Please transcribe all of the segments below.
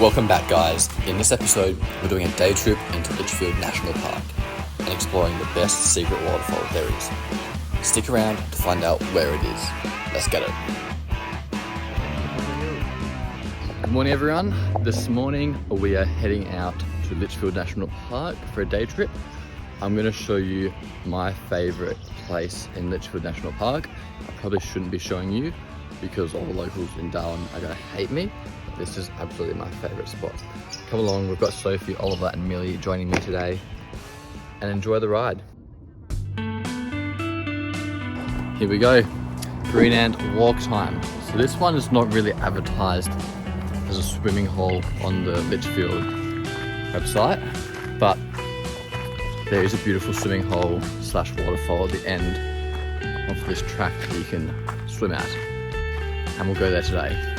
Welcome back, guys. In this episode, we're doing a day trip into Litchfield National Park and exploring the best secret waterfall there is. Stick around to find out where it is. Let's get it. Good morning, everyone. This morning we are heading out to Litchfield National Park for a day trip. I'm going to show you my favourite place in Litchfield National Park. I probably shouldn't be showing you because all the locals in Darwin are going to hate me. This is absolutely my favourite spot. Come along, we've got Sophie, Oliver and Millie joining me today, and enjoy the ride. Here we go, Greenant walk time. So this one is not really advertised as a swimming hole on the Litchfield website, but there is a beautiful swimming hole / waterfall at the end of this track that you can swim at, and we'll go there today.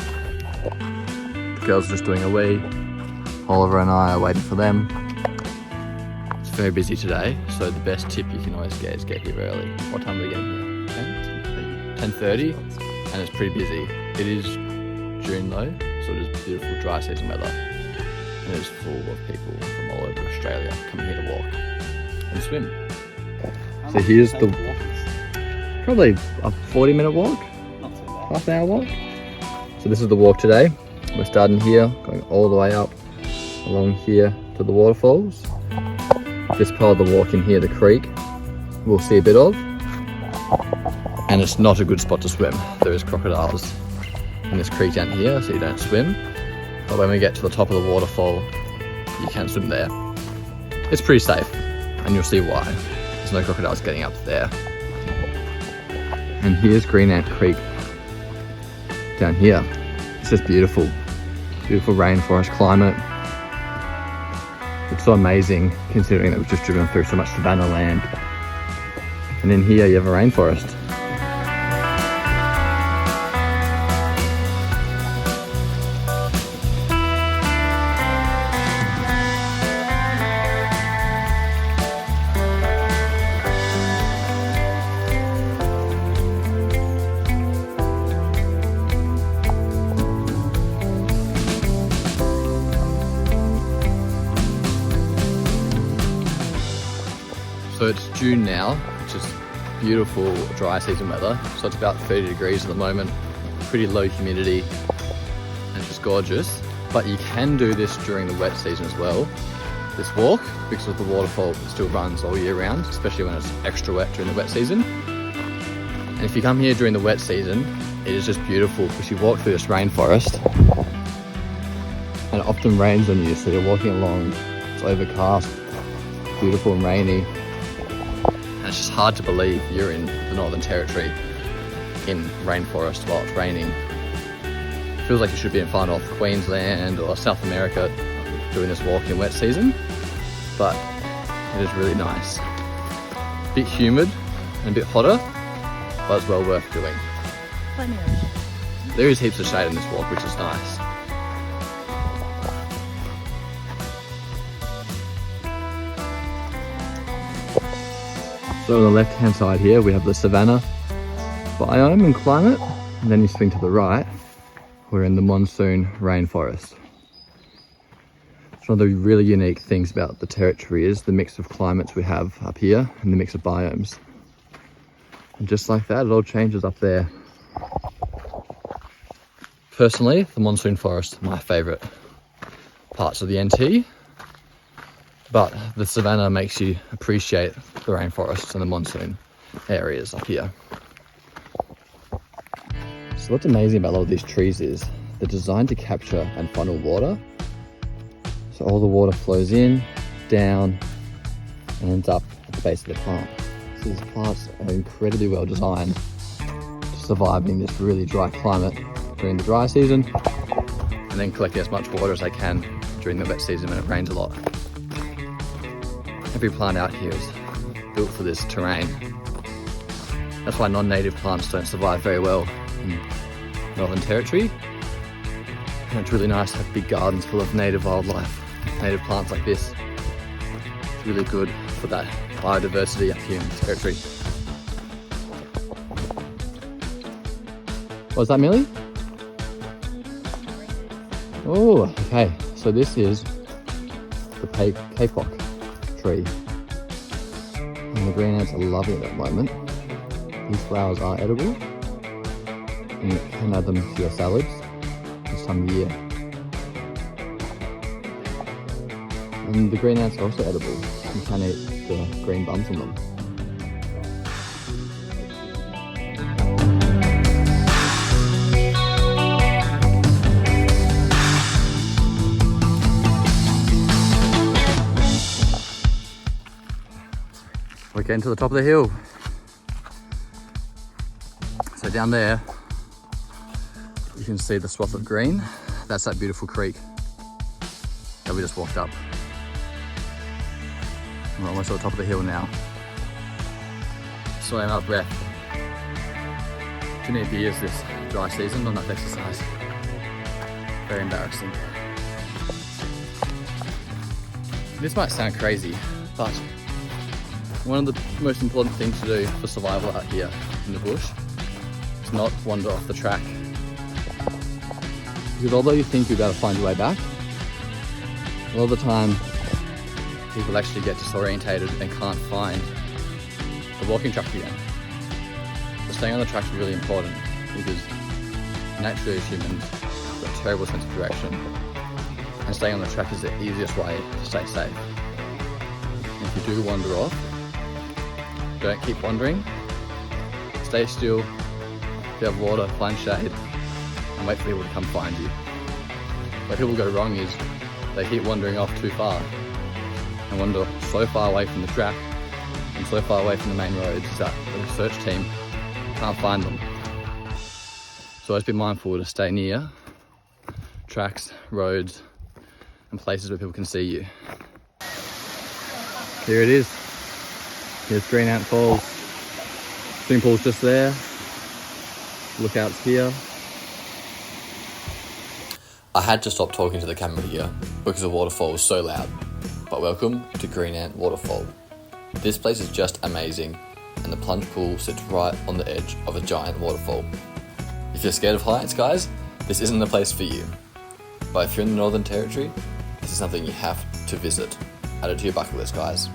Girls are just doing a wee. Oliver and I are waiting for them. It's very busy today, so the best tip you can always get is get here early. What time are we getting here? 10:30, and it's pretty busy. It is June though, so it is beautiful dry season weather, and it is full of people from all over Australia coming here to walk and swim. So here's probably a 40-minute walk, half an hour walk. So this is the walk today. We're starting here, going all the way up along here to the waterfalls. This part of the walk in here, the creek, we'll see a bit of. And it's not a good spot to swim. There is crocodiles in this creek down here, so you don't swim. But when we get to the top of the waterfall, you can swim there. It's pretty safe, and you'll see why. There's no crocodiles getting up there. And here's Greenant Creek down here. It's just beautiful. Beautiful rainforest climate. It's so amazing considering that we've just driven through so much savanna land. And in here you have a rainforest. So it's June now, which is beautiful dry season weather. So it's about 30 degrees at the moment, pretty low humidity, and it's just gorgeous. But you can do this during the wet season as well, this walk, because the waterfall still runs all year round, especially when it's extra wet during the wet season. And if you come here during the wet season, it is just beautiful because you walk through this rainforest and it often rains on you, so you're walking along, it's overcast, beautiful and rainy. And it's just hard to believe you're in the Northern Territory in rainforest while it's raining. It feels like you should be in far north Queensland or South America doing this walk in wet season, but it is really nice. A bit humid and a bit hotter, but it's well worth doing. There is heaps of shade in this walk, which is nice. So on the left hand side here we have the savanna biome and climate, and then you swing to the right, we're in the monsoon rainforest. So one of the really unique things about the territory is the mix of climates we have up here and the mix of biomes. And just like that, it all changes up there. Personally, the monsoon forest are my favourite parts of the NT. But the savanna makes you appreciate the rainforests and the monsoon areas up here. So what's amazing about a lot of these trees is they're designed to capture and funnel water. So all the water flows in, down, and ends up at the base of the plant. So these plants are incredibly well designed to survive in this really dry climate during the dry season, and then collecting as much water as they can during the wet season when it rains a lot. Every plant out here is built for this terrain. That's why non-native plants don't survive very well in Northern Territory. And it's really nice to have big gardens full of native wildlife, native plants like this. It's really good for that biodiversity up here in the Territory. What was that, Millie? Oh, okay. So this is the kapok tree. And the green ants are loving it at the moment. These flowers are edible. And you can add them to your salads this time of year. And the green ants are also edible. You can eat the green bums on them. We're getting to the top of the hill. So down there, you can see the swath of green. That's that beautiful creek that we just walked up. We're almost at the top of the hill now. So I'm out of breath. Too many beers this dry season, not enough exercise. Very embarrassing. This might sound crazy, but one of the most important things to do for survival out here in the bush is not wander off the track. Because although you think you've got to find your way back, a lot of the time people actually get disorientated and can't find the walking track again. So staying on the track is really important because naturally as humans we've got a terrible sense of direction, and staying on the track is the easiest way to stay safe. And if you do wander off, don't keep wandering. Stay still. If you have water, find shade, and wait for people to come find you. Where people go wrong is they keep wandering off too far and wander so far away from the track and so far away from the main roads that the search team can't find them. So always be mindful to stay near tracks, roads, and places where people can see you. Here it is. Here's Greenant Falls. Swimming pool's just there. Lookouts here. I had to stop talking to the camera here because the waterfall was so loud. But welcome to Greenant Waterfall. This place is just amazing, and the plunge pool sits right on the edge of a giant waterfall. If you're scared of heights, guys, this isn't the place for you. But if you're in the Northern Territory, this is something you have to visit. Add it to your bucket list, guys.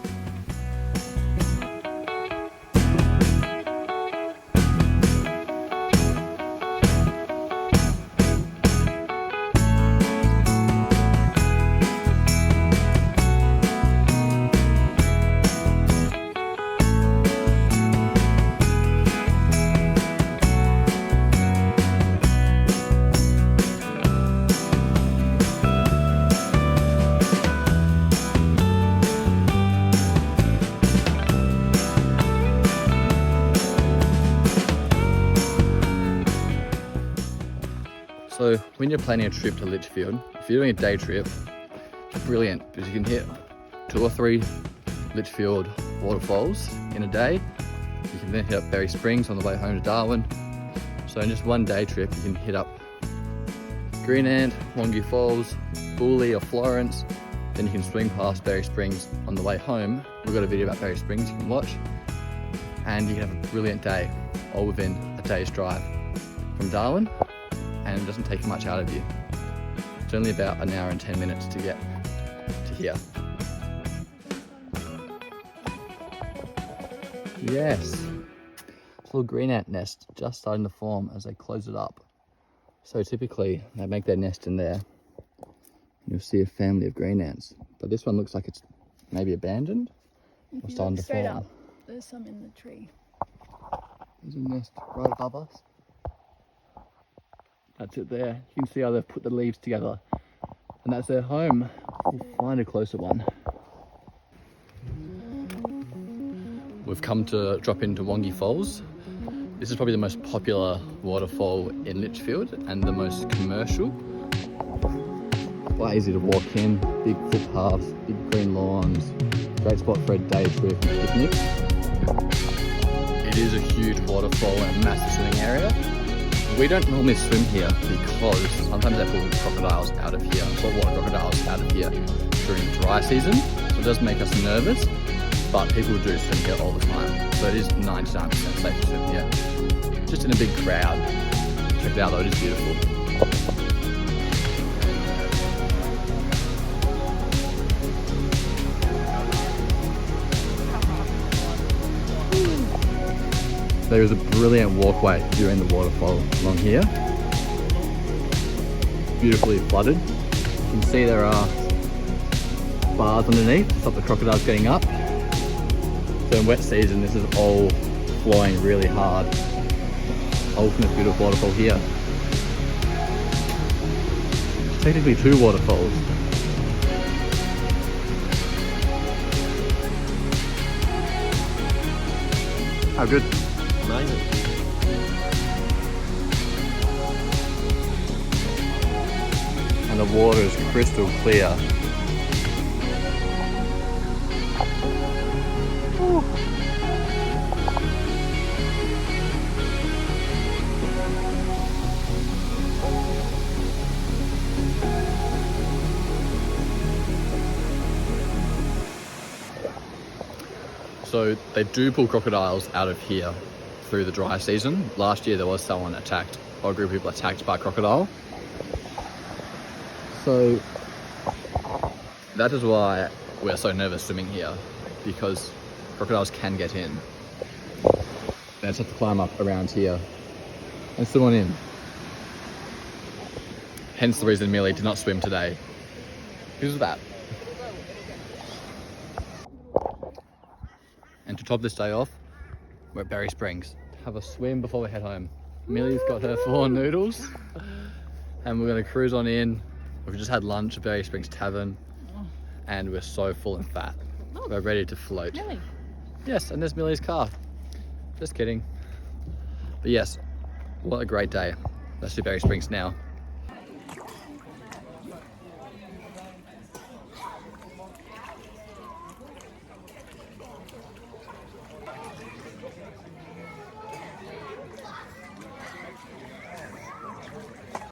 So when you're planning a trip to Litchfield, if you're doing a day trip, it's brilliant because you can hit 2 or 3 Litchfield waterfalls in a day. You can then hit up Berry Springs on the way home to Darwin. So in just one day trip, you can hit up Greenant, Wangi Falls, Bully or Florence. Then you can swing past Berry Springs on the way home. We've got a video about Berry Springs you can watch. And you can have a brilliant day, all within a day's drive from Darwin. And it doesn't take much out of you. It's only about an hour and 10 minutes to get to here. Yes, this little green ant nest just starting to form as they close it up. So typically they make their nest in there. You'll see a family of green ants, but this one looks like it's maybe abandoned or starting to form. Up, there's some in the tree. There's a nest right above us. That's it there. You can see how they've put the leaves together. And that's their home. We'll find a closer one. We've come to drop into Wangi Falls. This is probably the most popular waterfall in Litchfield and the most commercial. Quite easy to walk in, big footpaths, big green lawns. Great spot for a day trip and picnic. It is a huge waterfall and a massive swimming area. We don't normally swim here because sometimes they pull crocodiles out of here, saltwater crocodiles out of here during dry season. So it does make us nervous, but people do swim here all the time. So it is 99% safe to swim here. Just in a big crowd. Check it out though, it is beautiful. There is a brilliant walkway during the waterfall along here. Beautifully flooded. You can see there are bars underneath to stop the crocodiles getting up. So in wet season, this is all flowing really hard. Ultimate beautiful waterfall here. Technically 2 waterfalls. How good? Amazing. And the water is crystal clear. So they do pull crocodiles out of here through the dry season. Last year there was someone attacked, or a group of people attacked by a crocodile. So that is why we're so nervous swimming here, because crocodiles can get in. They just have to climb up around here and swim on in. Hence the reason Millie did not swim today. Because of that. And to top this day off, we're at Berry Springs to have a swim before we head home. Millie's got her 4 noodles and we're gonna cruise on in. We've just had lunch at Berry Springs Tavern and we're so full and fat. We're ready to float. Millie. Yes, and there's Millie's car. Just kidding. But yes, what a great day. Let's do Berry Springs now.